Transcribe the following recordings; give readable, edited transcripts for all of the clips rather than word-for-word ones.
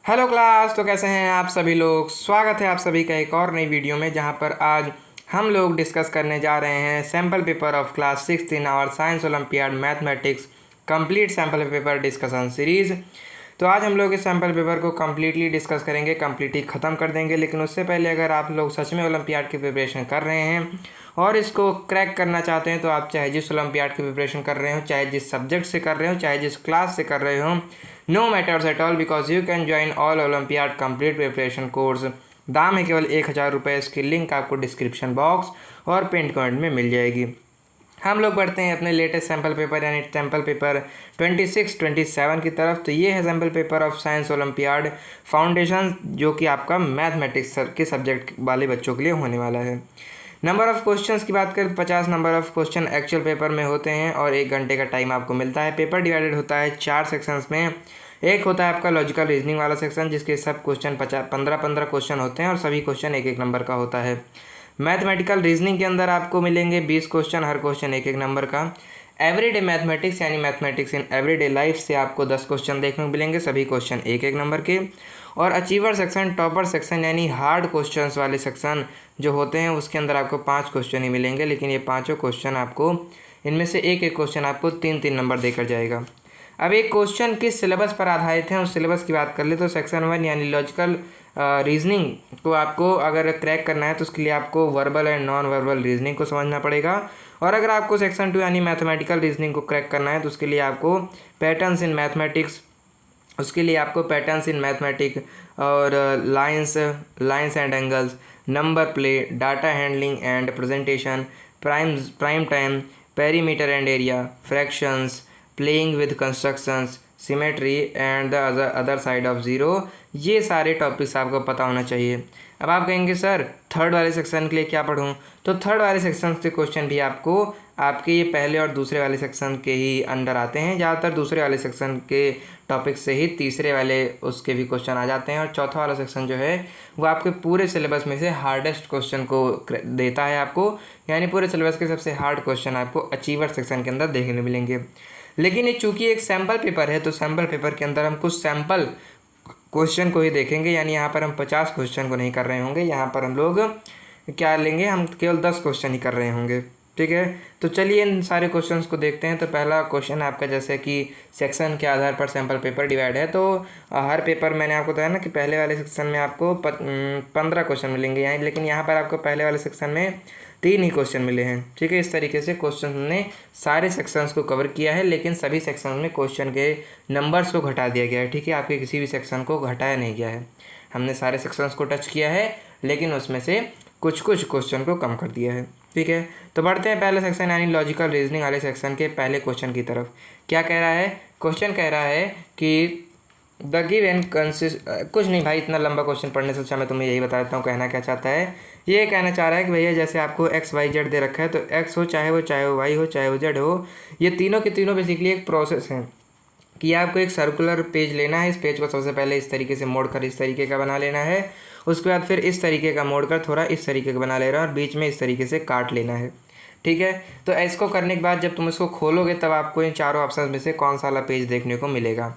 Hello class. तो कैसे हैं आप सभी लोग। स्वागत है आप सभी का एक और नई वीडियो में, जहां पर आज हम लोग डिस्कस करने जा रहे हैं sample paper of class 6 in our science olympiad mathematics complete sample paper discussion series. तो आज हम लोग इस सैम्पल पेपर को कम्प्लीटली डिस्कस करेंगे, कम्प्लीटली ख़त्म कर देंगे। लेकिन उससे पहले अगर आप लोग सच में ओलंपियाड की प्रिपरेशन कर रहे हैं और इसको क्रैक करना चाहते हैं, तो आप चाहे जिस ओलंपियाड की प्रिपरेशन कर रहे हो, चाहे जिस सब्जेक्ट से कर रहे हो, चाहे जिस क्लास से कर रहे हो, no matters at all, because you can join all olympiad complete preparation course. दाम है केवल 1000 रुपये। इसकी लिंक आपको डिस्क्रिप्शन बॉक्स और पिन कमेंट में मिल जाएगी। हम लोग बढ़ते हैं अपने लेटेस्ट सैम्पल पेपर यानी सैम्पल पेपर 26-27 की तरफ। तो ये है sample paper of science olympiad foundation, जो कि आपका मैथमेटिक्स के सब्जेक्ट वाले बच्चों के लिए होने वाला है। नंबर ऑफ़ क्वेश्चंस की बात करें तो 50 number of question actual paper में होते हैं और 1 घंटे का टाइम आपको मिलता है। पेपर डिवाइडेड होता है 4 सेक्शंस में। एक होता है आपका लॉजिकल रीजनिंग वाला सेक्शन, जिसके सब क्वेश्चन 15-15 क्वेश्चन होते हैं और सभी क्वेश्चन 1-1 नंबर का होता है। मैथमेटिकल रीजनिंग के अंदर आपको मिलेंगे 20 क्वेश्चन, हर क्वेश्चन 1-1 नंबर का। एवरीडे मैथमेटिक्स यानी मैथमेटिक्स इन एवरीडे लाइफ से आपको 10 क्वेश्चन देखने को मिलेंगे, सभी क्वेश्चन 1-1 नंबर के। और अचीवर सेक्शन, टॉपर सेक्शन यानी हार्ड क्वेश्चंस वाले सेक्शन जो होते हैं, उसके अंदर आपको 5 क्वेश्चन ही मिलेंगे। लेकिन ये पाँचों क्वेश्चन आपको, इनमें से 1-1 क्वेश्चन आपको 3-3 नंबर देकर जाएगा। अब एक क्वेश्चन किस सिलेबस पर आधारित है, उस सिलेबस की बात कर ले तो सेक्शन 1 यानी लॉजिकल रीजनिंग को आपको अगर क्रैक करना है तो उसके लिए आपको verbal and non verbal reasoning को समझना पड़ेगा। और अगर आपको सेक्शन 2 यानी मैथमेटिकल रीजनिंग को क्रैक करना है तो उसके लिए आपको पैटर्न्स इन मैथमेटिक्स, और lines and angles, number play, data handling and presentation, prime time, perimeter and area, fractions, playing with constructions, symmetry and the other side of zero, ये सारे टॉपिक्स आपको पता होना चाहिए। अब आप कहेंगे सर थर्ड वाले सेक्शन के लिए क्या पढ़ूं, तो थर्ड वाले सेक्शन के क्वेश्चन भी आपको आपके ये पहले और दूसरे वाले सेक्शन के ही अंडर आते हैं। ज़्यादातर दूसरे वाले सेक्शन के टॉपिक से ही तीसरे वाले उसके भी क्वेश्चन आ जाते हैं। और चौथा वाला सेक्शन जो है वो आपके पूरे सिलेबस में से हार्डेस्ट क्वेश्चन को देता है आपको, यानी पूरे सिलेबस के सबसे हार्ड क्वेश्चन आपको अचीवर सेक्शन के अंदर देखने मिलेंगे। लेकिन ये चूँकि एक सैम्पल पेपर है, तो सैम्पल पेपर के अंदर हम कुछ सैम्पल क्वेश्चन को ही देखेंगे, यानी यहाँ पर हम 50 क्वेश्चन को नहीं कर रहे होंगे। यहाँ पर हम लोग क्या लेंगे, हम केवल 10 क्वेश्चन ही कर रहे होंगे। ठीक है, तो चलिए इन सारे क्वेश्चंस को देखते हैं। तो पहला क्वेश्चन आपका, जैसे कि सेक्शन के आधार पर सैम्पल पेपर डिवाइड है, तो हर पेपर मैंने आपको बताया ना कि पहले वाले सेक्शन में आपको 15 क्वेश्चन मिलेंगे यहाँ, लेकिन यहाँ पर आपको पहले वाले सेक्शन में 3 ही क्वेश्चन मिले हैं। ठीक है, इस तरीके से क्वेश्चन ने सारे सेक्शंस को कवर किया है, लेकिन सभी सेक्शन में क्वेश्चन के नंबर्स को घटा दिया गया है। ठीक है, आपके किसी भी सेक्शन को घटाया नहीं गया है। हमने सारे सेक्शंस को टच किया है, लेकिन उसमें से कुछ क्वेश्चन को कम कर दिया है। ठीक है, तो बढ़ते हैं पहले सेक्शन यानी लॉजिकल रीजनिंग वाले सेक्शन के पहले क्वेश्चन की तरफ। क्या कह रहा है क्वेश्चन, कह रहा है कि द गिवन कंसिस्ट, कुछ नहीं भाई, इतना लंबा क्वेश्चन पढ़ने से अच्छा मैं तुम्हें यही बता देता हूँ कहना क्या चाहता है। ये कहना चाह रहा है कि भैया जैसे आपको XYZ दे रखा है, तो X हो चाहे वो Y हो चाहे वो Z हो, ये तीनों के तीनों बेसिकली एक प्रोसेस है कि आपको एक सर्कुलर पेज लेना है। इस पेज को सबसे पहले इस तरीके से मोड़ कर इस तरीके का बना लेना है, उसके बाद फिर इस तरीके का मोड़ कर थोड़ा इस तरीके का बना लेना है और बीच में इस तरीके से काट लेना है। ठीक है, तो इसको करने के बाद जब तुम इसको खोलोगे तब आपको इन चारों ऑप्शन में से कौन सा वाला पेज देखने को मिलेगा।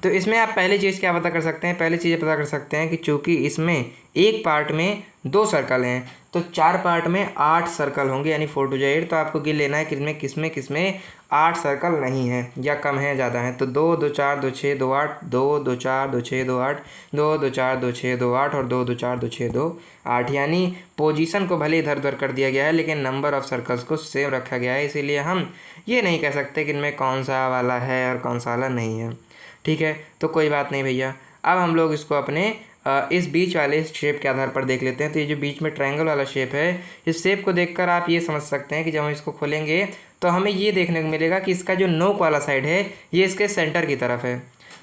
तो इसमें आप पहली चीज़ क्या पता कर सकते हैं, पहली चीज़ पता कर सकते हैं कि चूँकि इसमें एक पार्ट में 2 सर्कल हैं, तो 4 पार्ट में 8 सर्कल होंगे, यानी 4 to 8। तो आपको गिन लेना है कि किसमें 8 सर्कल नहीं है या कम है, ज़्यादा है। तो 2 2 4 2 6 2 8, 2 2 4 2 6 2 8, 2 2 4 2 6 2 8 और 2 2 4 2 6 2 8, यानी पोजीशन को भले इधर उधर कर दिया गया है, लेकिन नंबर ऑफ सर्कल्स को सेम रखा गया है। इसीलिए हम ये नहीं कह सकते कि इनमें कौन सा वाला है और कौन सा वाला नहीं है। ठीक है, तो कोई बात नहीं भैया। अब हम लोग इसको अपने इस बीच वाले शेप के आधार पर देख लेते हैं। तो ये जो बीच में ट्रायंगल वाला शेप है, इस शेप को देखकर आप ये समझ सकते हैं कि जब हम इसको खोलेंगे तो हमें ये देखने को मिलेगा कि इसका जो नोक वाला साइड है ये इसके सेंटर की तरफ है।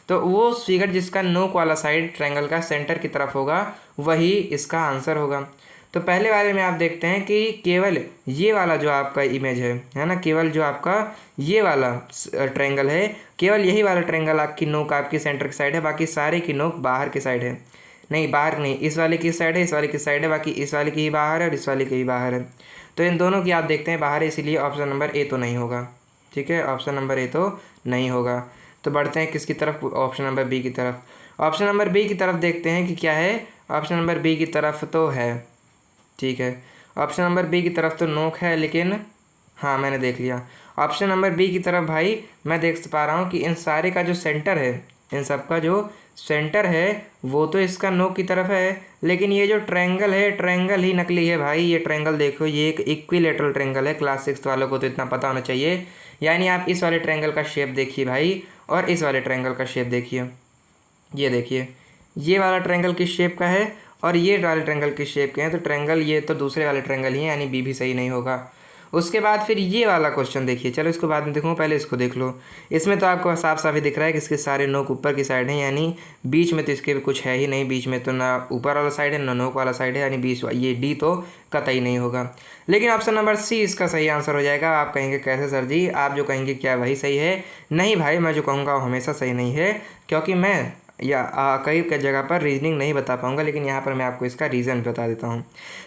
तो वो फिगर जिसका नोक वाला साइड ट्रायंगल का सेंटर की तरफ होगा वही इसका आंसर होगा। तो पहले वाले में आप देखते हैं कि केवल ये वाला जो आपका इमेज है ना, केवल जो आपका ये वाला ट्रायंगल है, केवल यही वाला ट्रायंगल आपकी नोक आपकी सेंटर की साइड है, बाकी सारे की नोक बाहर की साइड है। नहीं, बाहर नहीं, इस वाले की साइड है, इस वाले की साइड है, बाकी इस वाले की ही बाहर है और इस वाले की ही बाहर है। तो इन दोनों की आप देखते हैं बाहर है, इसीलिए ऑप्शन नंबर ए तो नहीं होगा। ठीक है, ऑप्शन नंबर ए तो नहीं होगा। तो बढ़ते हैं किसकी तरफ, ऑप्शन नंबर बी की तरफ। ऑप्शन नंबर बी की तरफ देखते हैं कि क्या है। ऑप्शन नंबर बी की तरफ तो है, ठीक है, ऑप्शन नंबर बी की तरफ तो नोक है, लेकिन हाँ मैंने देख लिया। ऑप्शन नंबर बी की तरफ भाई मैं देख पा रहा हूँ कि इन सारे का जो सेंटर है, इन सब का जो सेंटर है वो तो इसका नोक की तरफ है, लेकिन ये जो ट्रायंगल है, ट्रायंगल ही नकली है भाई। ये ट्रायंगल देखो, ये एक इक्विलेटरल ट्रायंगल है। क्लास 6 वालों को तो इतना पता होना चाहिए। यानी आप इस वाले ट्रायंगल का शेप देखिए भाई, और इस वाले ट्रायंगल का शेप देखिए। ये देखिए, ये वाला ट्रायंगल किस शेप का है और ये वाले ट्रायंगल किस शेप के हैं। तो ट्रायंगल ये तो दूसरे वाले ट्रायंगल ही है, यानी बी भी सही नहीं होगा। उसके बाद फिर ये वाला क्वेश्चन देखिए, चलो इसको बाद में देखूँ, पहले इसको देख लो। इसमें तो आपको साफ साफ ही दिख रहा है कि इसके सारे नोक ऊपर की साइड हैं, यानी बीच में तो इसके कुछ है ही नहीं। बीच में तो ना ऊपर वाला साइड है ना नोक वाला साइड है, यानी बीच ये डी तो कतई नहीं होगा। लेकिन ऑप्शन नंबर सी इसका सही आंसर हो जाएगा। आप कहेंगे कैसे सर जी, आप जो कहेंगे क्या वही सही है? नहीं भाई, मैं जो कहूँगा वो हमेशा सही नहीं है, क्योंकि मैं कई जगह पर रीजनिंग नहीं बता पाऊंगा, लेकिन यहाँ पर मैं आपको इसका रीज़न बता देता हूँ।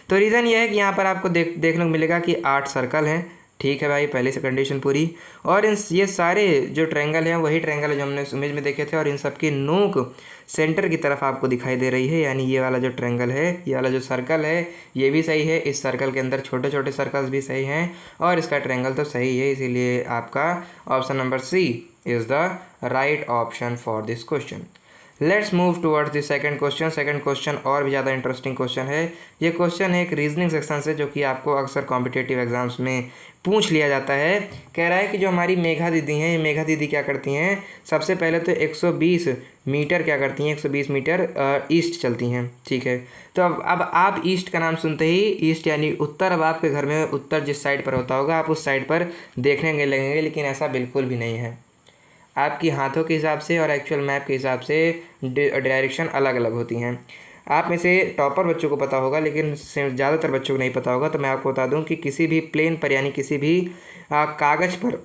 तो रीज़न ये है कि यहाँ पर आपको देखने को मिलेगा कि 8 सर्कल हैं, ठीक है भाई, पहले से कंडीशन पूरी। और ये सारे जो ट्रायंगल हैं वही ट्रायंगल है जो हमने इस इमेज में देखे थे, और इन सब की नोक सेंटर की तरफ आपको दिखाई दे रही है। यानी ये वाला जो ट्रायंगल है, ये वाला जो सर्कल है, ये भी सही है। इस सर्कल के अंदर छोटे छोटे सर्कल्स भी सही हैं, और इसका ट्रायंगल तो सही है। इसीलिए आपका option number C is the right option for this question. Let's move towards the second question. Second question और भी ज़्यादा इंटरेस्टिंग क्वेश्चन है। ये क्वेश्चन है एक रीजनिंग सेक्शन से, जो कि आपको अक्सर कॉम्पिटिटिव एग्जाम्स में पूछ लिया जाता है। कह रहा है कि जो हमारी मेघा दीदी हैं, ये मेघा दीदी क्या करती हैं, सबसे पहले तो 120 मीटर क्या करती हैं, 120 मीटर ईस्ट चलती हैं, ठीक है। तो अब आप ईस्ट का नाम सुनते ही, ईस्ट यानी उत्तर, अब आपके घर में उत्तर जिस साइड पर होता होगा आप उस साइड पर देखने लगेंगे, लेकिन ऐसा बिल्कुल भी नहीं है। आपकी हाथों के हिसाब से और एक्चुअल मैप के हिसाब से डायरेक्शन अलग अलग होती हैं। आप में से टॉपर बच्चों को पता होगा, लेकिन ज़्यादातर बच्चों को नहीं पता होगा। तो मैं आपको बता दूं कि किसी भी प्लेन पर, यानी किसी भी कागज़ पर,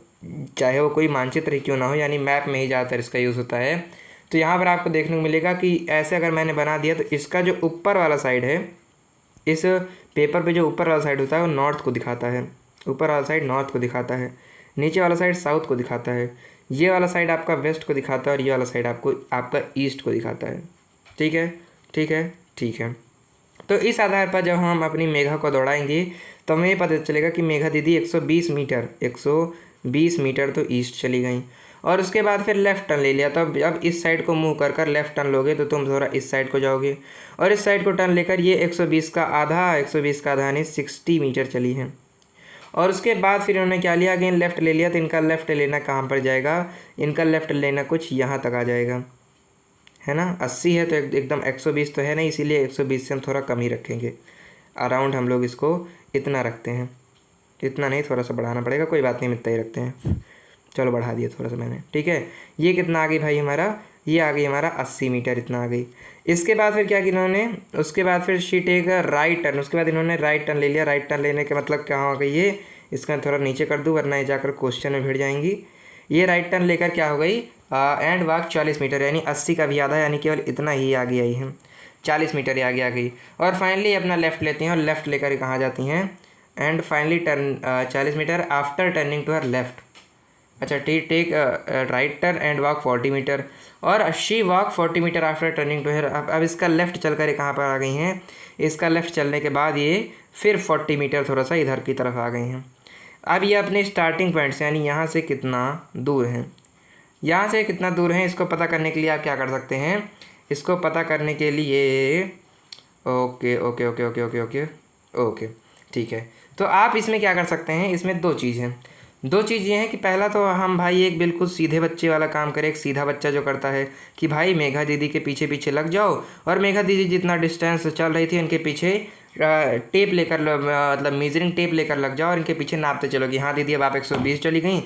चाहे वो कोई मानचित्र ही क्यों ना हो, यानी मैप में ही ज़्यादातर इसका यूज़ होता है। तो यहाँ पर आपको देखने को मिलेगा कि ऐसे अगर मैंने बना दिया, तो इसका जो ऊपर वाला साइड है, इस पेपर पर जो ऊपर वाला साइड होता है वो नॉर्थ को दिखाता है, ऊपर वाला साइड नॉर्थ को दिखाता है, नीचे वाला साइड साउथ को दिखाता है, ये वाला साइड आपका वेस्ट को दिखाता है, और ये वाला साइड आपका ईस्ट को दिखाता है, ठीक है, ठीक है, ठीक है। तो इस आधार पर जब हम अपनी मेघा को दौड़ाएंगे तो हमें ये पता चलेगा कि मेघा दीदी 120 मीटर तो ईस्ट चली गई, और उसके बाद फिर लेफ़्ट टर्न ले लिया। तो अब इस साइड को मूव कर लेफ़्ट टर्न लोगे तो तुम थोड़ा इस साइड को जाओगे, और इस साइड को टर्न लेकर ये 120 का आधा यानी 60 मीटर चली है। और उसके बाद फिर इन्होंने क्या लिया, अगेन लेफ़्ट ले लिया। तो इनका लेफ़्ट लेना कहाँ पर जाएगा, इनका लेफ़्ट लेना कुछ यहाँ तक आ जाएगा, है ना। 80 है तो एकदम 120 तो है नहीं, इसीलिए 120 से हम थोड़ा कम ही रखेंगे। अराउंड हम लोग इसको इतना रखते हैं, इतना नहीं, थोड़ा सा बढ़ाना पड़ेगा, कोई बात नहीं, इतना ही रखते हैं। चलो बढ़ा दिया थोड़ा सा मैंने, ठीक है। ये कितना आ गई भाई हमारा, ये आ गई हमारा 80 मीटर, इतना आ गई। इसके बाद फिर क्या किया इन्होंने, उसके बाद फिर शी टेक राइट टर्न, उसके बाद इन्होंने राइट टर्न ले लिया। राइट टर्न लेने का मतलब क्या हो गई, ये इसका थोड़ा नीचे कर दूँ वरना ये जाकर क्वेश्चन में भिड़ जाएंगी। ये राइट टर्न लेकर क्या हो गई, एंड वॉक 40 मीटर, यानी 80 का भी आधा, यानी केवल इतना ही आगे आई है, 40 मीटर ही आगे आ गई। और फाइनली अपना लेफ़्ट लेती हैं, और लेफ़्ट लेकर कहाँ जाती हैं, and finally turn 40 metre after turning to her left. अच्छा, take right turn and walk 40 metre, और she walk 40 metre after turning to her. अब इसका लेफ़्ट चल कर कहाँ पर आ गई हैं, इसका लेफ़्ट चलने के बाद ये फिर 40 मीटर थोड़ा सा इधर की तरफ आ गई हैं। अब ये अपने स्टार्टिंग पॉइंट से, यानी यहाँ से कितना दूर हैं, यहाँ से कितना दूर हैं, इसको पता करने के लिए आप क्या कर सकते हैं, इसको पता करने के लिए okay okay okay okay okay okay okay ठीक है। तो आप इसमें क्या कर सकते हैं, इसमें दो चीज़ ये हैं कि पहला तो हम भाई एक बिल्कुल सीधे बच्चे वाला काम करें। एक सीधा बच्चा जो करता है कि भाई मेघा दीदी के पीछे पीछे लग जाओ, और मेघा दीदी जितना डिस्टेंस चल रही थी उनके पीछे टेप लेकर, मतलब मेजरिंग टेप लेकर लग जाओ, और इनके पीछे नापते चलो कि हाँ दीदी अब आप 120 चली गई,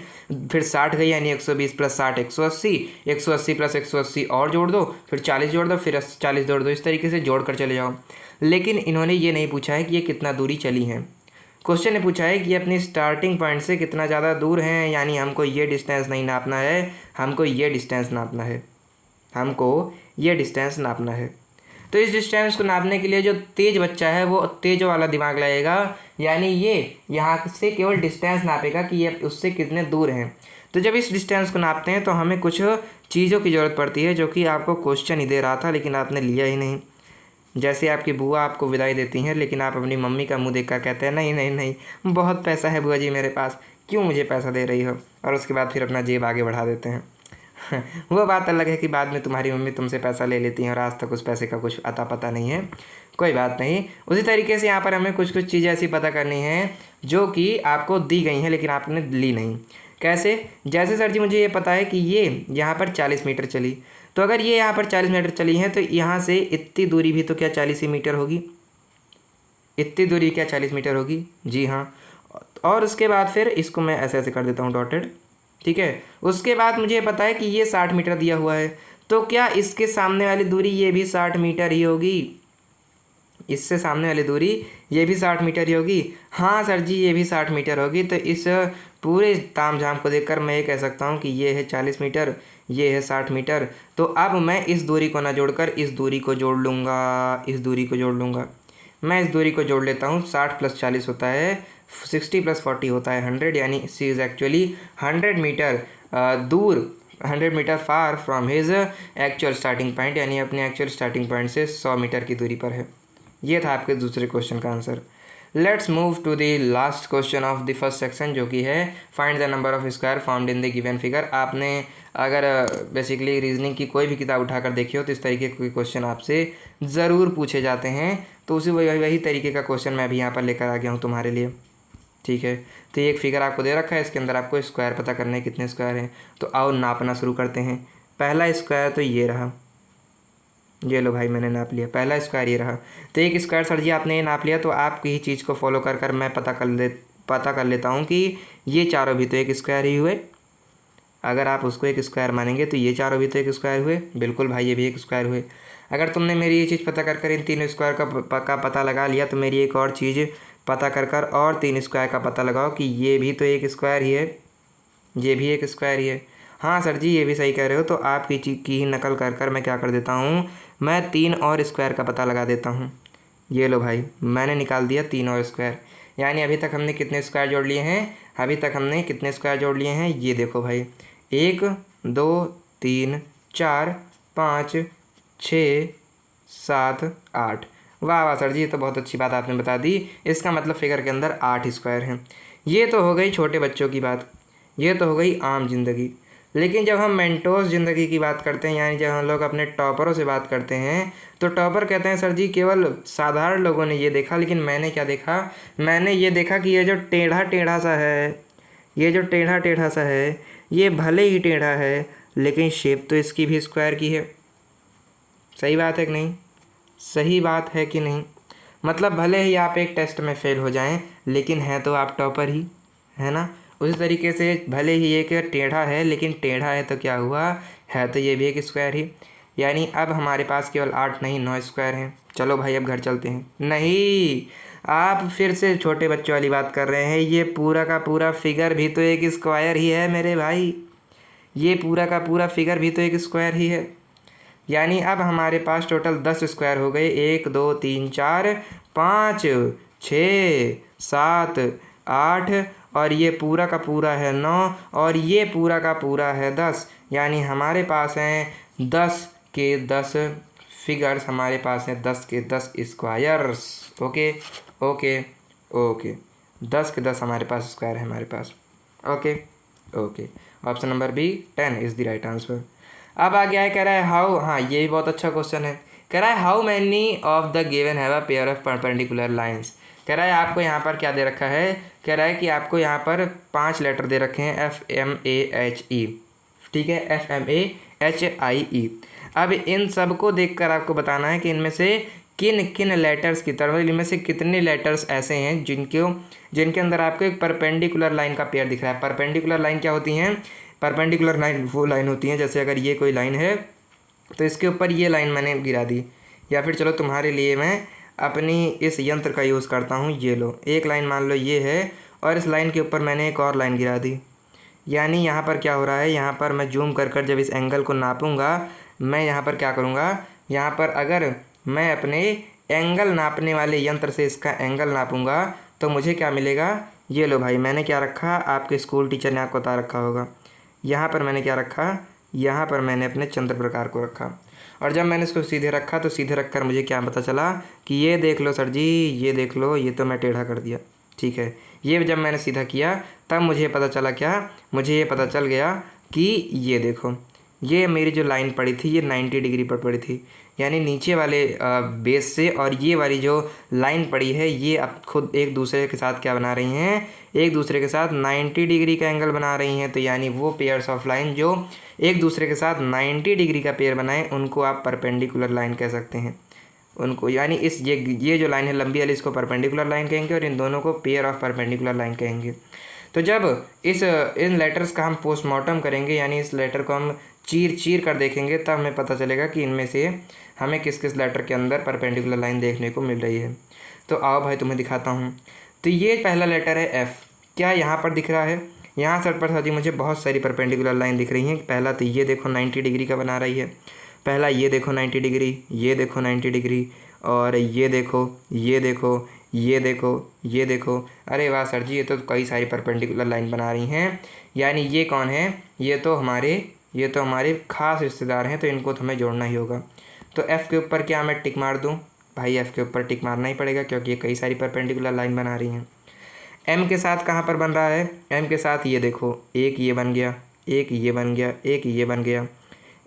फिर 60 गई, यानी 120 + 60 180, 180 + 180 और जोड़ दो, फिर 40 जोड़ दो, फिर 40 जोड़ दो, इस तरीके से जोड़ कर चले जाओ। लेकिन इन्होंने ये नहीं पूछा है कि ये कितना दूरी चली हैं। क्वेश्चन ने पूछा है कि अपनी स्टार्टिंग पॉइंट से कितना ज़्यादा दूर हैं, यानी हमको ये डिस्टेंस नहीं नापना है, हमको ये डिस्टेंस नापना है, हमको ये डिस्टेंस नापना है। तो इस डिस्टेंस को नापने के लिए जो तेज बच्चा है वो तेज वाला दिमाग लगाएगा, यानी ये यहाँ से केवल डिस्टेंस नापेगा कि ये उससे कितने दूर हैं। तो जब इस डिस्टेंस को नापते हैं तो हमें कुछ चीज़ों की ज़रूरत पड़ती है जो कि आपको क्वेश्चन ही दे रहा था लेकिन आपने लिया ही नहीं। जैसे आपकी बुआ आपको विदाई देती हैं लेकिन आप अपनी मम्मी का मुंह देखकर कहते हैं नहीं नहीं नहीं बहुत पैसा है बुआ जी मेरे पास, क्यों मुझे पैसा दे रही हो, और उसके बाद फिर अपना जेब आगे बढ़ा देते हैं। वो बात अलग है कि बाद में तुम्हारी मम्मी तुमसे पैसा ले लेती हैं और आज तक उस पैसे का कुछ अता पता नहीं है, कोई बात नहीं। उसी तरीके से यहाँ पर हमें कुछ कुछ चीज़ें ऐसी पता करनी है जो कि आपको दी गई हैं लेकिन आपने ली नहीं। कैसे? जैसे सर जी मुझे ये पता है कि ये यहाँ पर 40 मीटर चली, तो अगर ये यहाँ पर 40 मीटर चली है तो यहाँ से इतनी दूरी भी तो क्या 40 ही मीटर होगी, इतनी दूरी क्या 40 मीटर होगी? जी हाँ। और उसके बाद फिर इसको मैं ऐसे ऐसे कर देता हूँ डॉटेड, ठीक है। उसके बाद मुझे पता है कि ये 60 मीटर दिया हुआ है, तो क्या इसके सामने वाली दूरी ये भी 60 मीटर ही होगी? इससे सामने वाली दूरी ये भी 60 मीटर ही होगी? हाँ सर जी ये भी 60 मीटर होगी। तो इस पूरे तामझाम को देखकर मैं ये कह सकता हूँ कि ये है 40 मीटर, ये है 60 मीटर। तो अब मैं इस दूरी को ना जोड़कर इस दूरी को जोड़ लूँगा, इस दूरी को जोड़ लूँगा। मैं इस दूरी को जोड़ लेता हूँ। 60 + 40 होता है 60 + 40 होता है 100, यानी सी इज़ एक्चुअली 100 मीटर दूर, 100 metre far from his actual starting point, यानी अपने एक्चुअल स्टार्टिंग पॉइंट से 100 मीटर की दूरी पर है। ये था आपके दूसरे क्वेश्चन का answer. Let's move to the last question of the first section, जो कि है find the number of square found in the given figure. आपने अगर बेसिकली रीजनिंग की कोई भी किताब उठाकर देखी हो तो इस तरीके के क्वेश्चन आपसे ज़रूर पूछे जाते हैं, तो उसी वही तरीके का क्वेश्चन मैं भी यहाँ पर लेकर आ गया हूँ तुम्हारे लिए, ठीक है। तो ये एक फिगर आपको दे रखा है, इसके अंदर आपको स्क्वायर पता करना है कितने स्क्वायर हैं। तो आओ नापना शुरू करते हैं। पहला स्क्वायर तो ये रहा, ये लो भाई मैंने नाप लिया, पहला स्क्वायर ये रहा। तो एक स्क्वायर सर जी आपने ये नाप लिया, तो आपकी ही चीज़ को फॉलो कर कर मैं पता कर लेता हूँ कि ये चारों भी तो एक स्क्वायर ही हुए। अगर आप उसको एक स्क्वायर मानेंगे तो ये चारों भी तो एक स्क्वायर हुए, बिल्कुल भाई ये भी एक स्क्वायर हुए। अगर तुमने मेरी ये चीज़ पता कर इन तीनों स्क्वायर का पता लगा लिया, तो मेरी एक और चीज़ पता कर और 3 स्क्वायर का पता लगाओ कि ये भी तो एक स्क्वायर ही है, ये भी एक स्क्वायर ही है। हाँ सर जी ये भी सही कह रहे हो। तो आपकी चीज़ की ही नकल कर मैं क्या कर देता हूँ, मैं 3 और स्क्वायर का पता लगा देता हूँ। ये लो भाई मैंने निकाल दिया 3 और स्क्वायर, यानी अभी तक हमने कितने स्क्वायर जोड़ लिए हैं, अभी तक हमने कितने स्क्वायर जोड़ लिए हैं, ये देखो भाई 1 2 3 4 5 6 7 8। वाह वाह सर जी ये तो बहुत अच्छी बात आपने बता दी। इसका मतलब फिगर के अंदर 8 स्क्वायर हैं। ये तो हो गई छोटे बच्चों की बात, ये तो हो गई आम जिंदगी। लेकिन जब हम मेंटोस ज़िंदगी की बात करते हैं, यानी जब हम लोग अपने टॉपरों से बात करते हैं, तो टॉपर कहते हैं सर जी केवल साधारण लोगों ने ये देखा, लेकिन मैंने क्या देखा, मैंने ये देखा कि ये जो टेढ़ा टेढ़ा सा है, ये जो टेढ़ा टेढ़ा सा है, ये भले ही टेढ़ा है लेकिन शेप तो इसकी भी स्क्वायर की है। सही बात है कि नहीं? सही बात है कि नहीं? मतलब भले ही आप एक टेस्ट में फेल हो जाएं लेकिन हैं तो आप टॉपर ही, है ना। उसी तरीके से भले ही एक टेढ़ा है लेकिन टेढ़ा है तो क्या हुआ, है तो ये भी एक स्क्वायर ही। यानी अब हमारे पास केवल 8 नहीं 9 स्क्वायर हैं। चलो भाई अब घर चलते हैं। नहीं, आप फिर से छोटे बच्चों वाली बात कर रहे हैं। ये पूरा का पूरा फिगर भी तो एक स्क्वायर ही है मेरे भाई, ये पूरा का पूरा फिगर भी तो एक स्क्वायर ही है। यानी अब हमारे पास टोटल 10 स्क्वायर हो गए, 1 2 3 4 5 6 7 8, और ये पूरा का पूरा है 9, और ये पूरा का पूरा है 10। यानी हमारे पास हैं 10 के 10 फिगर्स, हमारे पास हैं 10 के 10 स्क्वायर्स। ओके ओके ओके, 10 के 10 हमारे पास स्क्वायर है हमारे पास। Okay okay, option number B 10 is the right answer. अब आ गया है, कह रहा है हाउ, हाँ ये भी बहुत अच्छा क्वेश्चन है। कह रहा है how many of the given have a pair of perpendicular lines. कह रहा है आपको यहाँ पर क्या दे रखा है, कह रहा है कि आपको यहाँ पर 5 लेटर दे रखे हैं FMAHE, ठीक है, FMAHIE। अब इन सब को देखकर आपको बताना है कि इनमें से किन किन लेटर्स की तरफ, इनमें से कितने लेटर्स ऐसे हैं जिनके अंदर आपको एक परपेंडिकुलर लाइन का पेयर दिख रहा है। परपेंडिकुलर लाइन क्या होती हैं, परपेंडिकुलर लाइन वो लाइन होती हैं, जैसे अगर ये कोई लाइन है तो इसके ऊपर ये लाइन मैंने गिरा दी, या फिर चलो तुम्हारे लिए मैं अपनी इस यंत्र का यूज़ करता हूँ। ये लो एक लाइन मान लो ये है, और इस लाइन के ऊपर मैंने एक और लाइन गिरा दी। यानी यहाँ पर क्या हो रहा है, यहाँ पर मैं जूम कर जब इस एंगल को नापूंगा, मैं यहाँ पर क्या करूँगा, यहाँ पर अगर मैं अपने एंगल नापने वाले यंत्र से इसका एंगल नापूंगा तो मुझे क्या मिलेगा। ये लो भाई मैंने क्या रखा, आपके स्कूल टीचर ने आपको बता रखा होगा, यहाँ पर मैंने क्या रखा, यहाँ पर मैंने अपने चंद्र प्रकार को रखा। और जब मैंने इसको सीधे रखा तो सीधे रखकर मुझे क्या पता चला कि ये देख लो सर जी, ये देख लो, ये तो मैं टेढ़ा कर दिया, ठीक है। ये जब मैंने सीधा किया तब मुझे पता चला क्या, मुझे ये पता चल गया कि ये देखो, ये मेरी जो लाइन पड़ी थी ये 90 डिग्री पर पड़ी थी, यानी नीचे वाले बेस से और ये वाली जो लाइन पड़ी है ये अब खुद एक दूसरे के साथ क्या बना रही हैं, एक दूसरे के साथ 90 डिग्री का एंगल बना रही हैं। तो यानी वो पेयर्स ऑफ लाइन जो एक दूसरे के साथ 90 डिग्री का पेयर बनाएं उनको आप परपेंडिकुलर लाइन कह सकते हैं उनको, यानी इस ये जो लाइन है लंबी वाली इसको परपेंडिकुलर लाइन कहेंगे और इन दोनों को पेयर ऑफ परपेंडिकुलर लाइन कहेंगे। तो जब इन लेटर्स का हम पोस्टमार्टम करेंगे, यानी इस लेटर को हम चीर चीर कर देखेंगे, तब हमें पता चलेगा कि इनमें से हमें किस किस लेटर के अंदर परपेंडिकुलर लाइन देखने को मिल रही है। तो आओ भाई तुम्हें दिखाता हूँ। तो ये पहला लेटर है एफ़, क्या यहाँ पर दिख रहा है, यहाँ सर पर जी मुझे बहुत सारी परपेंडिकुलर लाइन दिख रही हैं। पहला तो ये देखो 90 डिग्री का बना रही है, पहला ये देखो 90 डिग्री, ये देखो 90 डिग्री, और ये देखो, ये देखो, ये देखो, ये देखो। अरे वाह सर जी, ये तो कई सारी परपेंडिकुलर लाइन बना रही हैं। यानी ये कौन है, ये तो हमारे खास रिश्तेदार हैं, तो इनको तो हमें जोड़ना ही होगा। तो एफ़ के ऊपर क्या मैं टिक मार दूँ, भाई एफ़ के ऊपर टिक मारना ही पड़ेगा क्योंकि ये कई सारी परपेंडिकुलर लाइन बना रही हैं। एम के साथ कहाँ पर बन रहा है, एम के साथ ये देखो, एक ये बन गया, एक ये बन गया, एक ये बन गया,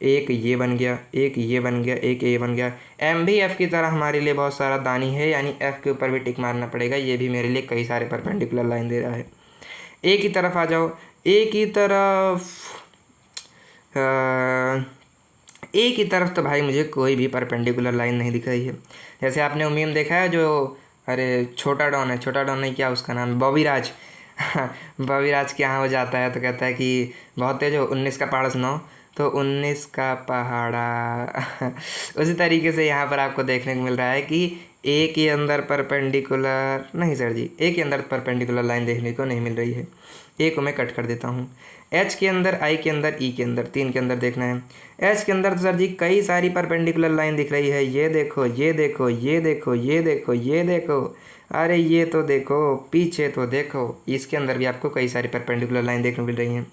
एक ये बन गया, एक ये बन गया, एक ये बन गया। एम भी एफ़ की तरह हमारे लिए बहुत सारा दानी है, यानी एफ़ के ऊपर भी टिक मारना पड़ेगा, ये भी मेरे लिए कई सारे परपेंडिकुलर लाइन दे रहा है। ए की तरफ आ जाओ, ए की तरफ तो भाई मुझे कोई भी परपेंडिकुलर लाइन नहीं दिख रही है। जैसे आपने मीम देखा है जो, अरे छोटा डॉन है, छोटा डॉन नहीं, क्या उसका नाम, बॉबी राज बॉबी राज के यहाँ हो जाता है तो कहता है कि बहुत तेज हो, 19 का पहाड़ा सुनाओ, तो 19 का पहाड़ा उसी तरीके से यहाँ पर आपको देखने को मिल रहा है कि ए के अंदर परपेंडिकुलर नहीं सर जी, ए के अंदर परपेंडिकुलर लाइन देखने को नहीं मिल रही है। ए को मैं कट कर देता हूँ। एच के अंदर, आई के अंदर, ई के अंदर, तीन के अंदर देखना है। एच के अंदर तो सर जी कई सारी परपेंडिकुलर लाइन दिख रही है, ये देखो, ये देखो, ये देखो, ये देखो, ये देखो, अरे ये तो देखो, पीछे तो देखो, इसके अंदर भी आपको कई सारी परपेंडिकुलर लाइन देखने को मिल रही हैं।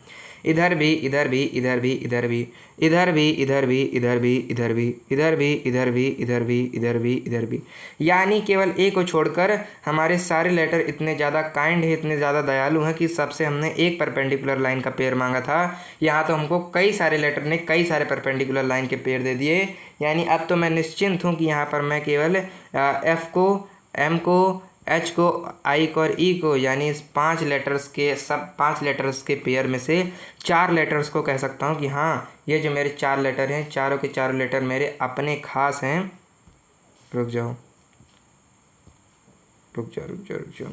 इधर भी, इधर भी, इधर भी, इधर भी, इधर भी, इधर भी, इधर भी, इधर भी, इधर भी, इधर भी, इधर भी, इधर भी, इधर भी, यानी केवल ए को छोड़कर हमारे सारे लेटर इतने ज़्यादा काइंड है, इतने ज़्यादा दयालु हैं कि सबसे हमने एक परपेंडिकुलर लाइन का पेयर मांगा था, यहाँ तो हमको कई सारे लेटर ने कई सारे परपेंडिकुलर लाइन के पेयर दे दिए। यानी अब तो मैं निश्चिंत हूँ कि यहाँ पर मैं केवल एफ़ को, एम को, एच को, आई को और ई को, यानी इस 5 लेटर्स के पेयर में से 4 लेटर्स को कह सकता हूँ कि हाँ, ये जो मेरे 4 लेटर हैं, चारों के चारों लेटर मेरे अपने खास हैं। रुक जाओ, रुक जाओ, रुक जाओ, रुक जाओ,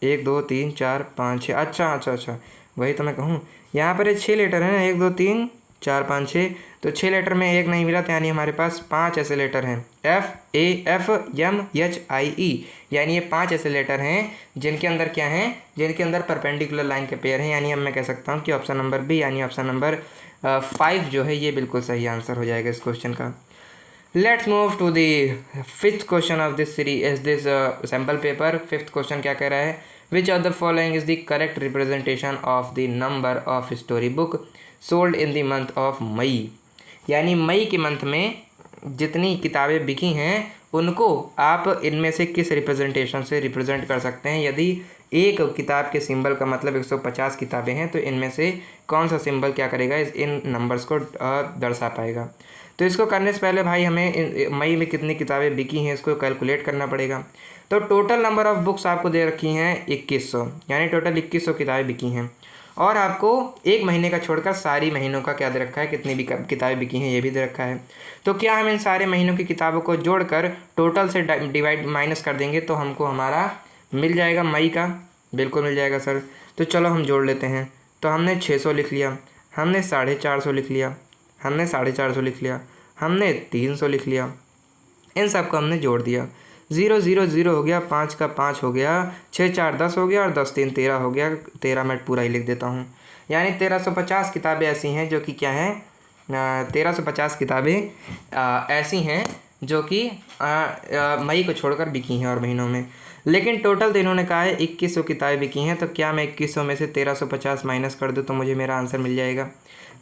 1 2 3 4 5 6, अच्छा अच्छा अच्छा, वही तो मैं कहूँ, यहाँ पर 6 लेटर हैं ना, 1 2 3 4 5 6, तो 6 लेटर में एक नहीं मिला, तो यानी हमारे पास 5 ऐसे लेटर हैं, एफ, ए, एफ, एम, एच, आई, ई, यानी ये 5 ऐसे लेटर हैं जिनके अंदर क्या हैं, जिनके अंदर परपेंडिकुलर लाइन के पेयर हैं। यानी अब मैं कह सकता हूँ कि ऑप्शन नंबर बी, यानी ऑप्शन नंबर 5 जो है ये बिल्कुल सही आंसर हो जाएगा इस क्वेश्चन का। Let's move to the 5th question of this series, this sample paper. 5th question क्या कह रहा है, which of the following is the correct representation of the number of story book sold in the month of May. यानी मई के month में जितनी किताबें बिकी हैं उनको आप इनमें से किस रिप्रेजेंटेशन से रिप्रेजेंट कर सकते हैं। यदि एक किताब के सिंबल का मतलब 150 किताबें हैं तो इनमें से कौन सा सिंबल क्या करेगा, इन नंबर्स को दर्शा पाएगा। तो इसको करने से पहले भाई हमें मई में कितनी किताबें बिकी हैं इसको कैलकुलेट करना पड़ेगा। तो टोटल नंबर ऑफ़ बुक्स आपको दे रखी हैं 2100, यानी टोटल 2100 किताबें बिकी हैं, और आपको एक महीने का छोड़कर सारी महीनों का क्या दे रखा है, कितनी भी किताबें बिकी हैं ये भी दे रखा है। तो क्या हम इन सारे महीनों की किताबों को जोड़कर टोटल से डिवाइड माइनस कर देंगे तो हमको हमारा मिल जाएगा मई का, बिल्कुल मिल जाएगा सर। तो चलो हम जोड़ लेते हैं। तो हमने 600 लिख लिया, हमने 450 लिख लिया, हमने 450 लिख लिया, हमने 300 लिख लिया, इन सब को हमने जोड़ दिया। 0 0 0 हो गया, 5 का 5 हो गया, 6 4 10 हो गया और 10 3 13 हो गया। 13 मैं पूरा ही लिख देता हूँ। यानी 1350 किताबें ऐसी हैं जो कि क्या हैं, 1350 किताबें ऐसी हैं जो कि मई को छोड़कर बिकी हैं और महीनों में। लेकिन टोटल तो इन्होंने कहा है 2100 किताबें बिकी हैं। तो क्या मैं 2100 में से 1350 माइनस कर दूँ तो मुझे मेरा आंसर मिल जाएगा?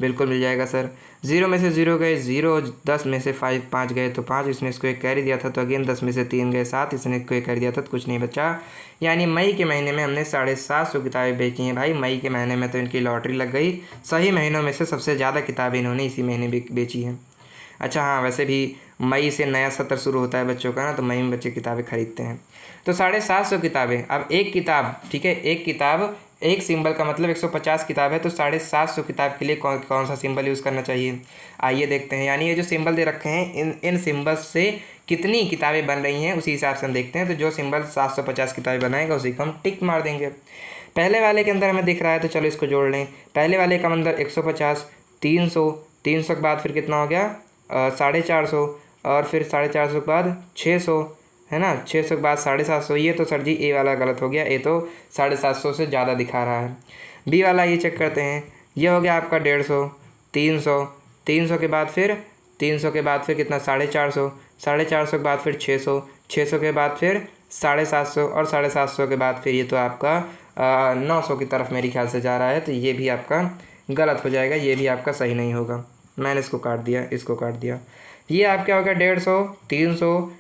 बिल्कुल मिल जाएगा सर। 0 में से 0 गए 0, 10 में से 5 गए तो 5, इसने इसको एक कैरी दिया था तो अगेन 10 में से 3 गए 7, इसने इसको एक कैरी दिया था तो कुछ नहीं बचा। यानी मई के महीने में हमने 750 किताबें बेची हैं भाई। मई के महीने में तो इनकी लॉटरी लग गई। सही महीनों में से सबसे ज़्यादा किताबें इन्होंने इसी महीने बेची हैं। अच्छा हाँ, वैसे भी मई से नया सत्र शुरू होता है बच्चों का ना, तो मई में बच्चे किताबें खरीदते हैं। तो 750 किताबें। अब एक किताब, ठीक है, एक किताब एक सिंबल का मतलब 150 किताब है, तो 750 किताब के लिए कौन सा सिंबल यूज़ करना चाहिए? आइए देखते हैं। यानी ये जो सिंबल दे रखे हैं इन सिंबल्स से कितनी किताबें बन रही हैं उसी हिसाब से हम देखते हैं। तो जो सिंबल 750 किताबें बनाएगा उसी को हम टिक मार देंगे। पहले वाले के अंदर हमें दिख रहा है तो चलो इसको जोड़ लें। पहले वाले का अंदर 150, 300, 300 के बाद फिर कितना हो गया 450, और फिर 450 के बाद 600, है ना, 600 के बाद 750। ये तो सर जी ए वाला गलत हो गया, ए तो 750 से ज़्यादा दिखा रहा है। बी वाला ये चेक करते हैं। ये हो गया आपका 150, 300, 300 के बाद फिर 300 के बाद फिर कितना 450, 450 के बाद फिर 600, 600 के बाद फिर 750, और 750 के बाद फिर ये तो आपका 900 की तरफ मेरे ख्याल से जा रहा है। तो ये भी आपका गलत हो जाएगा, ये भी आपका सही नहीं होगा। मैंने इसको काट दिया, इसको काट दिया। ये आपका हो गया 150, 300,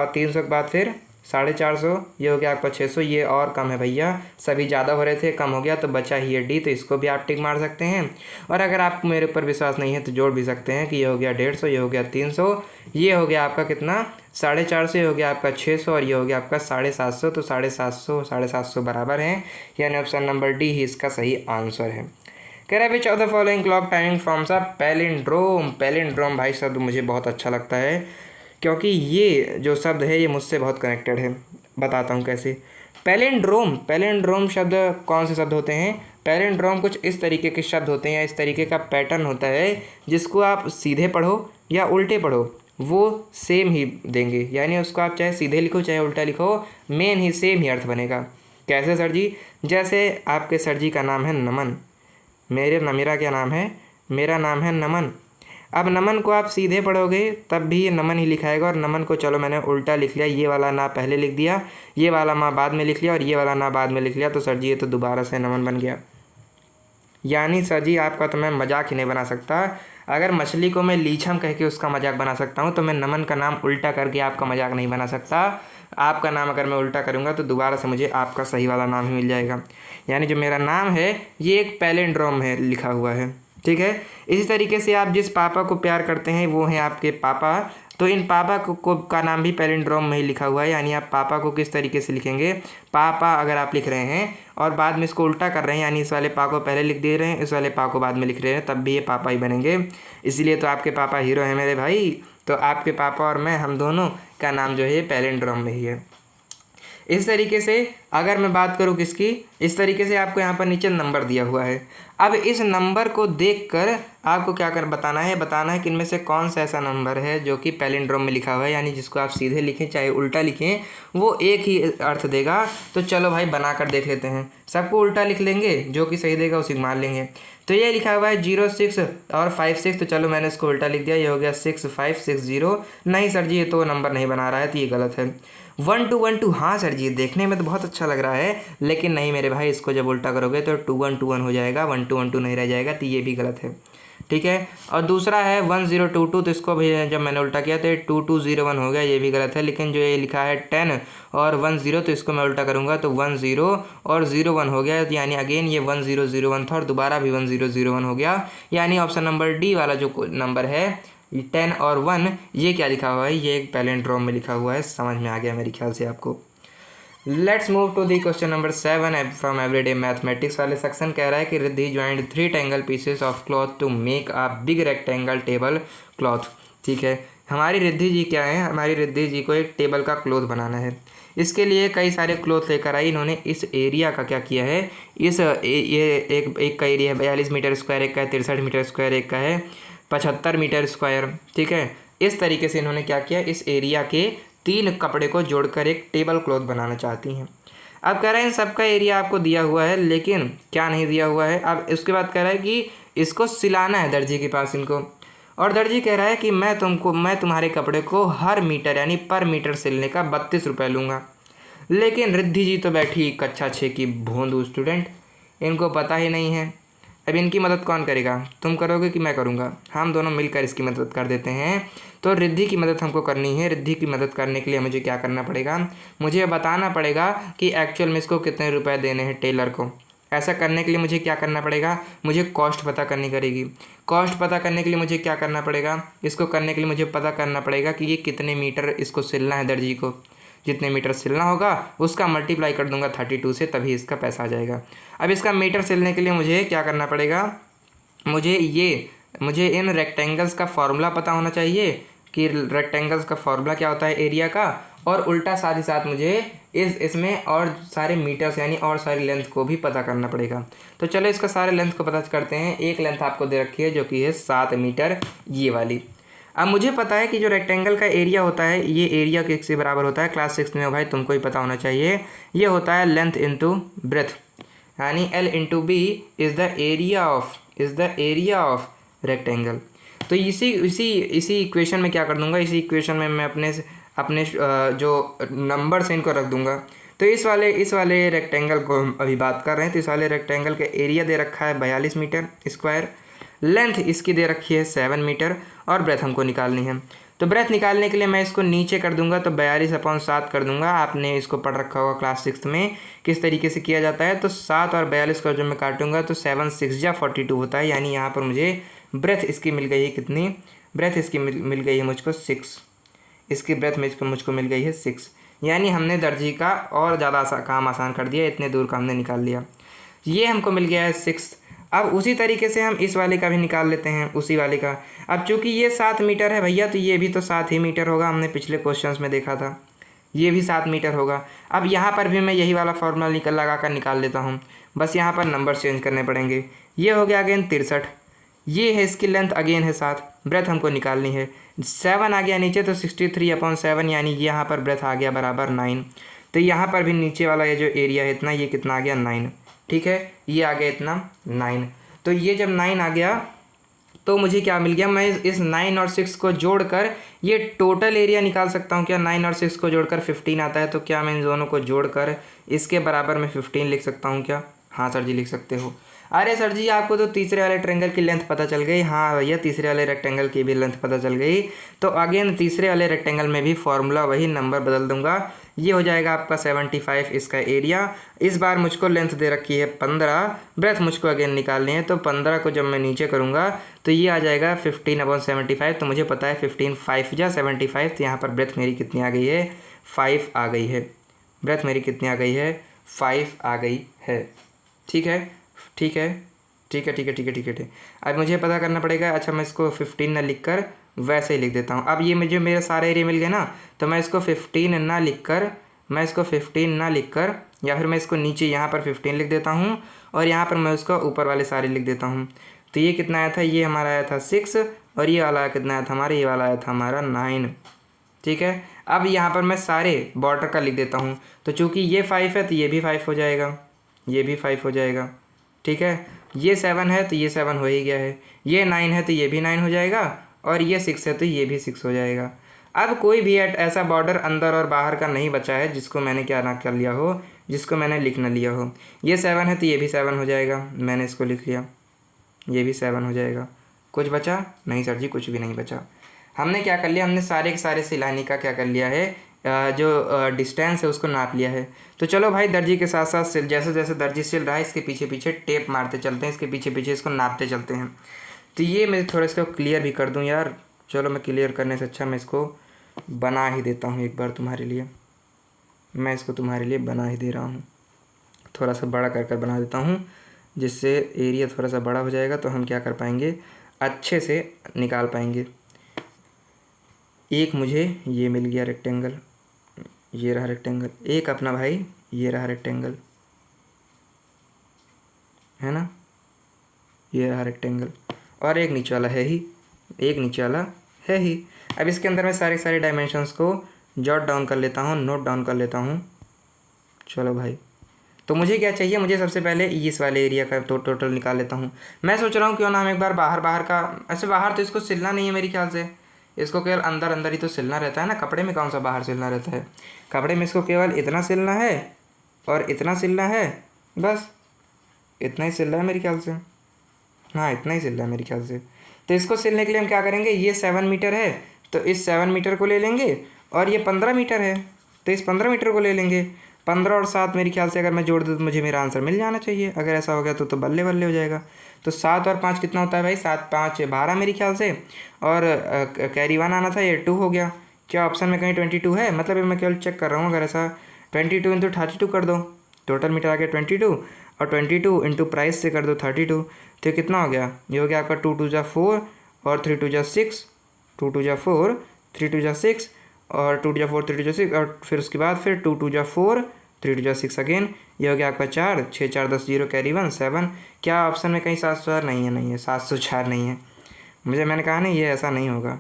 300 के बाद फिर 450, ये हो गया आपका 600। ये और कम है भैया, सभी ज़्यादा हो रहे थे, कम हो गया तो बचा ही है डी, तो इसको भी आप टिक मार सकते हैं। और अगर आपको मेरे ऊपर विश्वास नहीं है तो जोड़ भी सकते हैं कि ये हो गया 150, ये हो गया 300, ये हो गया आपका कितना 450, ये हो गया आपका 600, और ये हो गया आपका 750। तो 750 बराबर हैं, यानी ऑप्शन नंबर डी ही इसका सही आंसर है। कह रहा है which of the following clock timing forms a palindrome. Palindrome भाई शब्द मुझे बहुत अच्छा लगता है, क्योंकि ये जो शब्द है ये मुझसे बहुत कनेक्टेड है। बताता हूँ कैसे। पैलिंड्रोम शब्द कौन से शब्द होते हैं? पैलिंड्रोम कुछ इस तरीके के शब्द होते हैं या इस तरीके का पैटर्न होता है जिसको आप सीधे पढ़ो या उल्टे पढ़ो वो सेम ही देंगे। यानी उसको आप चाहे सीधे लिखो चाहे उल्टा लिखो, मेन ही सेम ही अर्थ बनेगा। कैसे सर जी? जैसे आपके सर जी का नाम है नमन, मेरा क्या नाम है? मेरा नाम है नमन। अब नमन को आप सीधे पढ़ोगे तब भी ये नमन ही लिखाएगा, और नमन को चलो मैंने उल्टा लिख लिया, ये वाला ना पहले लिख दिया, ये वाला ना बाद में लिख लिया, और ये वाला ना बाद में लिख लिया, तो सर जी ये तो दोबारा से नमन बन गया। यानी सर जी आपका तो मैं मजाक ही नहीं बना सकता। अगर मछली को मैं लीछम कह के उसका मजाक बना सकता हूँ तो मैं नमन का नाम उल्टा करके आपका मजाक नहीं बना सकता। आपका नाम अगर मैं उल्टा करूँगा तो दोबारा से मुझे आपका सही वाला नाम ही मिल जाएगा। यानी जो मेरा नाम है ये एक पैलिंड्रोम है लिखा हुआ है, ठीक है। इसी तरीके से आप जिस पापा को प्यार करते हैं वो हैं आपके पापा, तो इन पापा को का नाम भी पैलिंड्रोम में ही लिखा हुआ है। यानी आप पापा को किस तरीके से लिखेंगे? पापा अगर आप लिख रहे हैं और बाद में इसको उल्टा कर रहे हैं, यानी इस वाले पा को पहले लिख दे रहे हैं, इस वाले पा को बाद में लिख रहे हैं, तब भी ये पापा ही बनेंगे। इसीलिए तो आपके पापा हीरो हैं मेरे भाई। तो आपके पापा और मैं, हम दोनों का नाम जो है पैलिंड्रोम में ही है। इस तरीके से अगर मैं बात करूँ किसकी, इस तरीके से आपको यहाँ पर नीचे नंबर दिया हुआ है। अब इस नंबर को देखकर आपको क्या बताना है कि इनमें से कौन सा ऐसा नंबर है जो कि पैलिंड्रोम में लिखा हुआ है, यानी जिसको आप सीधे लिखें चाहे उल्टा लिखें वो एक ही अर्थ देगा। तो चलो भाई बनाकर देख लेते हैं। सबको उल्टा लिख लेंगे, जो कि सही देगा उसी मान लेंगे। तो ये लिखा हुआ है 06 और 56, तो चलो मैंने इसको उल्टा लिख दिया, ये हो गया 6560। नहीं सर जी ये तो नंबर नहीं बना रहा है, तो ये गलत है। 1212, हाँ सर जी देखने में तो बहुत अच्छा लग रहा है, लेकिन नहीं मेरे भाई, इसको जब उल्टा करोगे तो 2121 हो जाएगा, 1212 नहीं रह जाएगा, तो ये भी गलत है, ठीक है। और दूसरा है 1022, तो इसको भी जब मैंने उल्टा किया तो 2201 हो गया, ये भी गलत है। लेकिन जो ये लिखा है 10 और 10, तो इसको मैं उल्टा करूँगा तो 10 और 01 हो गया, यानी अगेन ये 1001 था और दोबारा भी 1001 हो गया। यानी ऑप्शन नंबर डी वाला जो नंबर है 10 और 1, ये क्या लिखा हुआ है? ये एक पैलिंड्रोम में लिखा हुआ है। समझ में आ गया मेरे ख्याल से आपको। Let's move to the question number 7 from everyday mathematics वाले सेक्शन। कह रहा है कि Riddhi joint 3 triangle pieces of cloth to make a big rectangle table cloth, ठीक है। हमारी रिद्धि जी क्या है? हमारी रिद्धि जी को एक टेबल का क्लॉथ बनाना है। इसके लिए कई सारे क्लॉथ लेकर आई इन्होंने। इस एरिया का क्या किया है? ये एक का एरिया है 42 मीटर स्क्वायर, एक का है 63 मीटर स्क्वायर, एक का है 75 मीटर स्क्वायर, ठीक है। इस तरीके से इन्होंने क्या किया, इस एरिया के 3 कपड़े को जोड़कर एक टेबल क्लॉथ बनाना चाहती हैं। अब कह रहे हैं इन सबका एरिया आपको दिया हुआ है, लेकिन क्या नहीं दिया हुआ है। अब इसके बाद कह रहा है कि इसको सिलाना है दर्जी के पास इनको, और दर्जी कह रहा है कि मैं तुम्हारे कपड़े को हर मीटर यानी पर मीटर सिलने का 32 रुपये लूँगा। लेकिन रिद्धि जी तो बैठी कक्षा 6 की भोंदू स्टूडेंट, इनको पता ही नहीं है। अब इनकी मदद कौन करेगा, तुम करोगे कि मैं करूँगा? हम दोनों मिलकर इसकी मदद कर देते हैं। तो रिद्धि की मदद हमको करनी है। रिद्धि की मदद करने के लिए मुझे क्या करना पड़ेगा, मुझे बताना पड़ेगा कि एक्चुअल में इसको कितने रुपए देने हैं टेलर को। ऐसा करने के लिए मुझे क्या करना पड़ेगा, मुझे कॉस्ट पता करनी पड़ेगी। कॉस्ट पता करने के लिए मुझे क्या करना पड़ेगा, इसको करने के लिए मुझे पता करना पड़ेगा कि ये कितने मीटर इसको सिलना है दर्जी को। जितने मीटर सिलना होगा उसका मल्टीप्लाई कर दूंगा 32 से, तभी इसका पैसा आ जाएगा। अब इसका मीटर सिलने के लिए मुझे क्या करना पड़ेगा, मुझे इन रेक्टेंगल्स का फॉर्मूला पता होना चाहिए कि रेक्टेंगल्स का फॉर्मूला क्या होता है एरिया का, और उल्टा साथ ही साथ मुझे इसमें और सारे मीटर्स यानी और सारी लेंथ को भी पता करना पड़ेगा। तो चलो इसका सारे लेंथ को पता करते हैं। एक लेंथ आपको दे रखी है जो कि है 7 मीटर, ये वाली। अब मुझे पता है कि जो रेक्टेंगल का एरिया होता है ये एरिया किसके बराबर होता है, क्लास 6 में भाई तुमको ही पता होना चाहिए। ये होता है लेंथ इंटू ब्रेथ, यानी L into B is the area of rectangle. तो इसी इक्वेशन में क्या कर दूंगा, इसी इक्वेशन में मैं अपने जो नंबर से इनको रख दूंगा। तो इस वाले रेक्टेंगल को हम अभी बात कर रहे हैं। तो इस वाले रेक्टेंगल का एरिया दे रखा है 42 मीटर स्क्वायर, लेंथ इसकी दे रखी है 7 मीटर, और ब्रेथ हमको निकालनी है। तो ब्रेथ निकालने के लिए मैं इसको नीचे कर दूंगा, तो 42/7 कर दूंगा। आपने इसको पढ़ रखा होगा क्लास 6 में किस तरीके से किया जाता है। तो 7 और 42 को जब मैं काटूंगा तो 7 6 या 42 होता है, यानी यहाँ पर मुझे ब्रेथ इसकी मिल गई है कितनी, ब्रेथ इसकी मिल गई है मुझको 6। इसकी ब्रेथ में मुझको मिल गई है 6, यानी हमने दर्जी का और ज़्यादा काम आसान कर दिया, इतने दूर का हमने निकाल लिया। ये हमको मिल गया है 6। अब उसी तरीके से हम इस वाले का भी निकाल लेते हैं, उसी वाले का। अब चूंकि ये 7 मीटर है भैया, तो ये भी तो 7 ही मीटर होगा, हमने पिछले क्वेश्चंस में देखा था, ये भी 7 मीटर होगा। अब यहाँ पर भी मैं यही वाला फॉर्मूला लगा कर निकाल लेता हूँ, बस यहाँ पर नंबर चेंज करने पड़ेंगे। ये हो गया अगेन 63, ये है इसकी लेंथ अगेन है 7, ब्रेथ हमको निकालनी है। 7 आ गया नीचे तो 63/7, यानी यहाँ पर ब्रेथ आ गया बराबर 9। तो यहाँ पर भी नीचे वाला ये जो एरिया है इतना, ये कितना आ गया 9, ठीक है, ये आ गया इतना 9। तो ये जब 9 आ गया तो मुझे क्या मिल गया, मैं इस 9 और 6 को जोड़कर ये टोटल एरिया निकाल सकता हूँ क्या। 9 और 6 को जोड़कर 15 आता है, तो क्या मैं इन दोनों को जोड़कर इसके बराबर में 15 लिख सकता हूँ क्या? हाँ सर जी लिख सकते हो। अरे सर जी आपको तो तीसरे वाले ट्रायंगल की लेंथ पता चल गई। हाँ भैया तीसरे वाले रेक्टेंगल की भी लेंथ पता चल गई। तो अगेन तीसरे वाले रेक्टेंगल में भी फॉर्मूला वही, नंबर बदल दूंगा। ये हो जाएगा आपका 75 इसका एरिया। इस बार मुझको लेंथ दे रखी है 15, ब्रेथ मुझको अगेन निकालनी है। तो 15 को जब मैं नीचे करूँगा तो ये आ जाएगा 15/75। तो मुझे पता है 15 5 या 75। तो यहाँ पर ब्रेथ मेरी कितनी आ गई है, 5 आ गई है। ब्रेथ मेरी कितनी आ गई है, 5 आ गई है। ठीक है ठीक है ठीक है ठीक है ठीक है ठीक है ठीक। अब मुझे पता करना पड़ेगा। अच्छा मैं इसको 15 ना लिख कर वैसे ही लिख देता हूँ। अब ये मुझे मेरे सारे एरिया मिल गए ना, तो मैं इसको 15 ना लिख कर या फिर मैं इसको नीचे यहाँ पर 15 लिख देता हूँ, और यहाँ पर मैं उसको ऊपर वाले सारे लिख देता हूँ। तो ये कितना आया था, ये हमारा आया था 6, और ये वाला कितना आया था हमारा, ये वाला आया था हमारा 9। ठीक है, अब यहाँ पर मैं सारे बॉर्डर का लिख देता हूँ। तो चूँकि ये 5 है तो ये भी 5 हो जाएगा, ये भी 5 हो जाएगा। ठीक है, ये 7 है तो ये 7 हो ही गया है, ये 9 है तो ये भी 9 हो जाएगा, और ये 6 है तो ये भी 6 हो जाएगा। अब कोई भी ऐसा बॉर्डर अंदर और बाहर का नहीं बचा है जिसको मैंने क्या ना कर लिया हो, जिसको मैंने लिख ना लिया हो। ये 7 है तो ये भी 7 हो जाएगा, मैंने इसको लिख लिया, ये भी 7 हो जाएगा। कुछ बचा नहीं सर जी, कुछ भी नहीं बचा। हमने क्या कर लिया, हमने सारे के सारे सिलानी का क्या कर लिया है, जो डिस्टेंस है उसको नाप लिया है। तो चलो भाई दर्जी के साथ साथ जैसे जैसे दर्जी सिल रहा है इसके पीछे पीछे टेप मारते चलते हैं, इसके पीछे पीछे इसको नापते चलते हैं। तो ये मैं थोड़ा इसको क्लियर भी कर दूं यार। चलो मैं क्लियर करने से अच्छा मैं इसको बना ही देता हूँ एक बार तुम्हारे लिए। मैं इसको तुम्हारे लिए बना ही दे रहा हूँ, थोड़ा सा बड़ा कर कर बना देता हूँ, जिससे एरिया थोड़ा सा बड़ा हो जाएगा तो हम क्या कर पाएंगे, अच्छे से निकाल पाएंगे। एक मुझे ये मिल गया रेक्टेंगल, ये रहा रेक्टेंगल। एक अपना भाई ये रहा रेक्टेंगल, है ना, ये रहा रेक्टेंगल। और एक नीचे वाला है ही, एक नीचे वाला है ही। अब इसके अंदर मैं सारे सारे डायमेंशंस को जॉट डाउन कर लेता हूँ, नोट डाउन कर लेता हूँ। चलो भाई तो मुझे क्या चाहिए, मुझे सबसे पहले इस वाले एरिया का तो टोटल निकाल लेता हूँ। मैं सोच रहा हूँ क्यों ना हम एक बार बाहर का, ऐसे बाहर तो इसको सिलना नहीं है मेरे ख्याल से, इसको केवल अंदर अंदर ही तो सिलना रहता है ना, कपड़े में कौन सा बाहर सिलना रहता है। कपड़े में इसको केवल इतना सिलना है और इतना सिलना है, बस इतना ही सिल रहा है मेरे ख्याल से। हाँ, इतना ही सिल रहा है मेरे ख्याल से। तो इसको सिलने के लिए हम क्या करेंगे, ये 7 मीटर है तो इस 7 मीटर को ले लेंगे, और ये 15 मीटर है तो इस 15 मीटर को ले लेंगे। 15 और 7 मेरे ख्याल से अगर मैं जोड़ दूँ तो मुझे मेरा आंसर मिल जाना चाहिए। अगर ऐसा हो गया तो बल्ले बल्ले हो जाएगा। तो 7 और 5 कितना होता है भाई, 7 5 12 मेरे ख्याल से, और कैरी 1 आना था, ये 2 हो गया। क्या ऑप्शन में कहीं 22 है, मतलब मैं केवल चेक कर रहा हूँ। अगर ऐसा 22 इंटू 32 कर दो, टोटल मीटर आ गया 22, और 22 इंटू प्राइस से कर दो 32, तो कितना हो गया, ये हो गया आपका 2 2 जा 4 और 3 2 जा 6, 2 2 जा 4 3 2 जा 6 और 2 2 जा 4 3 2 जा 6, और फिर उसके बाद फिर 2 2 जा 4 3 2 जा 6 अगेन, ये हो गया आपका 4 6 4 10 0 कैरी 1 7। क्या ऑप्शन में कहीं 704 नहीं है, नहीं है 704 नहीं है। मैंने कहा नहीं, ये ऐसा नहीं होगा।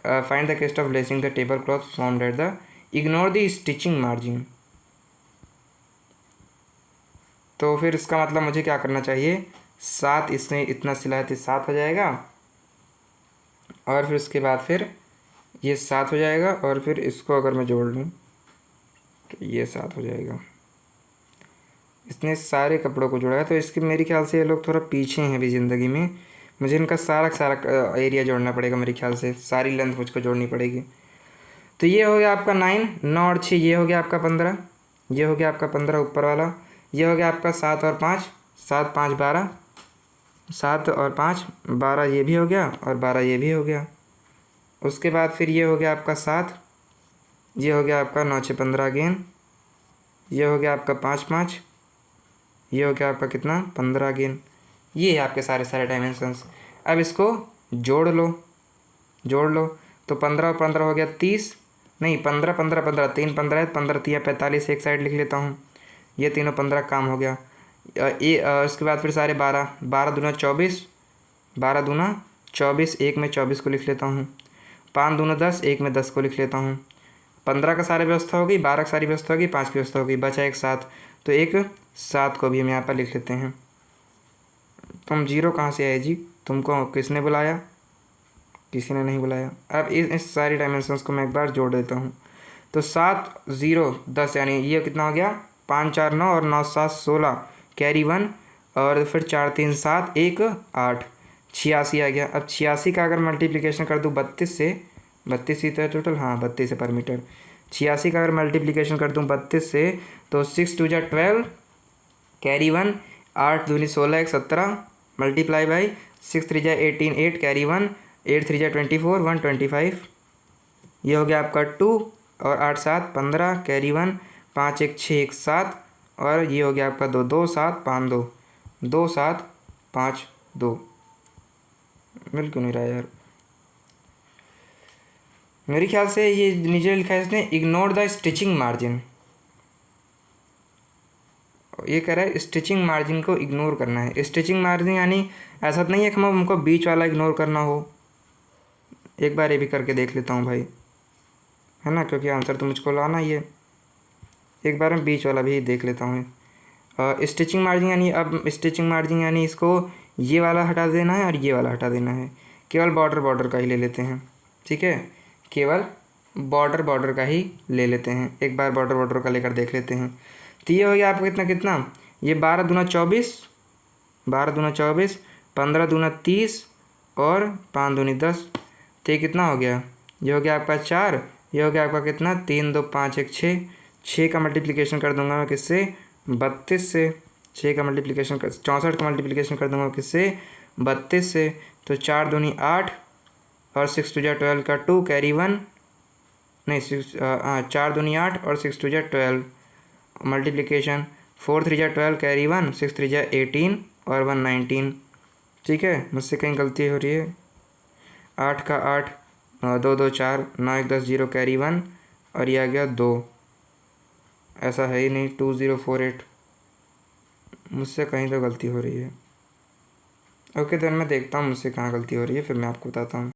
Find the cost of lacing the table cloth formed at the, ignore the stitching margin. तो फिर इसका मतलब मुझे क्या करना चाहिए, 7 इसने इतना सिला है तो 7 हो जाएगा, और फिर उसके बाद फिर ये 7 हो जाएगा, और फिर इसको अगर मैं जोड़ लूँ तो ये 7 हो जाएगा। इसने सारे कपड़ों को जोड़ा है, तो इसके मेरे ख्याल से ये लोग थोड़ा पीछे हैं अभी ज़िंदगी में। मुझे इनका सारा एरिया जोड़ना पड़ेगा, मेरे ख्याल से सारी लेंथ मुझको जोड़नी पड़ेगी। तो ये हो गया आपका 9 9 और 6, ये हो गया आपका 15, ये हो गया आपका 15 ऊपर वाला, ये हो गया आपका 7 और 5 7 5 12, 7 और 5 12, ये भी हो गया, और 12 ये भी हो गया। उसके बाद फिर ये हो गया आपका 7, ये हो गया आपका 9 6 15 अगेन, ये हो गया आपका 5 5, ये हो गया आपका कितना 15 अगेन। ये है आपके सारे डायमेंशंस। अब इसको जोड़ लो, तो 15 और 15 हो गया 30, नहीं 15 15 15 3 15 है, 15 3 45, एक साइड लिख लेता हूँ। ये तीनों 15 काम हो गया। उसके बाद फिर सारे 12 12 दूना 24, 12 दूना 24, एक में 24 को लिख लेता हूँ। 5 दूना 10, एक में 10 को लिख लेता हूँ। 15 का सारी व्यवस्था होगी, 12 का सारी व्यवस्था होगी, 5 की व्यवस्था होगी, बचा एक 7, तो एक 7 को भी हम यहाँ पर लिख लेते हैं। तुम 0 कहाँ से आए जी, तुमको किसने बुलाया, किसी ने नहीं बुलाया। अब इस सारी डायमेंशंस को मैं एक बार जोड़ देता हूँ। तो 7 0 10, यानी ये कितना हो गया 5 4 9 और 9 7 16 कैरी 1, और फिर 4 3 7 1 8 86 आ गया। अब 86 का अगर मल्टीप्लिकेशन कर दूँ 32 से, 32 ही तो है टोटल, हाँ 32 है पर मीटर। 86 का अगर मल्टीप्लिकेशन कर दूँ 32 से, तो 6 2 जा 12 कैरी 1, 8 दूनी 16 1 17 मल्टीप्लाई बाई 6 3 जा 18 8 कैरी 1, 8 3 जा 24 1 25, ये हो गया आपका 2, और 8 7 15 कैरी 1, 5 1 6 1 7, और ये हो गया आपका 2 2 7 5 2 2 7 5 2। मिल क्यों नहीं रहा यार, मेरे ख्याल से ये नीचे लिखा है इसने, इग्नोर द स्टिचिंग मार्जिन। ये कह रहा है स्टिचिंग मार्जिन को इग्नोर करना है। स्टिचिंग मार्जिन यानी ऐसा तो नहीं है कि हमको बीच वाला इग्नोर करना हो। एक बार ये भी करके देख लेता हूँ भाई, है ना, क्योंकि आंसर तो मुझको लाना ही है। एक बार मैं बीच वाला भी देख लेता हूँ। स्टिचिंग मार्जिन यानी, अब स्टिचिंग मार्जिन यानी इसको ये वाला हटा देना है और ये वाला हटा देना है। केवल बॉर्डर का ही ले लेते हैं, ठीक है, केवल बॉर्डर का ही ले लेते हैं। एक बार बॉर्डर का लेकर देख लेते हैं। तो ये हो गया आपको कितना कितना, ये 12 दूना 24, 12 दूना 24, 15 दूना 30 और 5 दूनी 10, तो ये कितना हो गया, ये हो गया आपका 4, ये हो गया आपका कितना 3 2 5 1 6, 6 का मल्टीप्लिकेशन कर दूंगा मैं किससे 32 से, 6 का मल्टीप्लिकेशन कर 64 का मल्टीप्लिकेशन कर दूंगा किससे 32 से, तो 4 दूनी 8 और 6 2 जा 12 का 2 कैरी 1, नहीं 4 दूनी 8 और 6 2 जा 12 मल्टीप्लिकेशन 4 3 जा 12 कैरी 1, 6 3 जा 18 और 1 19। ठीक है, मुझसे कहीं गलती हो रही है। 8 का 8 2 2 4 9 1 10 0 कैरी 1, और ये आ गया 2, ऐसा है ही नहीं 2048, मुझसे कहीं तो गलती हो रही है। ओके देन मैं देखता हूँ मुझसे कहाँ गलती हो रही है, फिर मैं आपको बताता हूँ।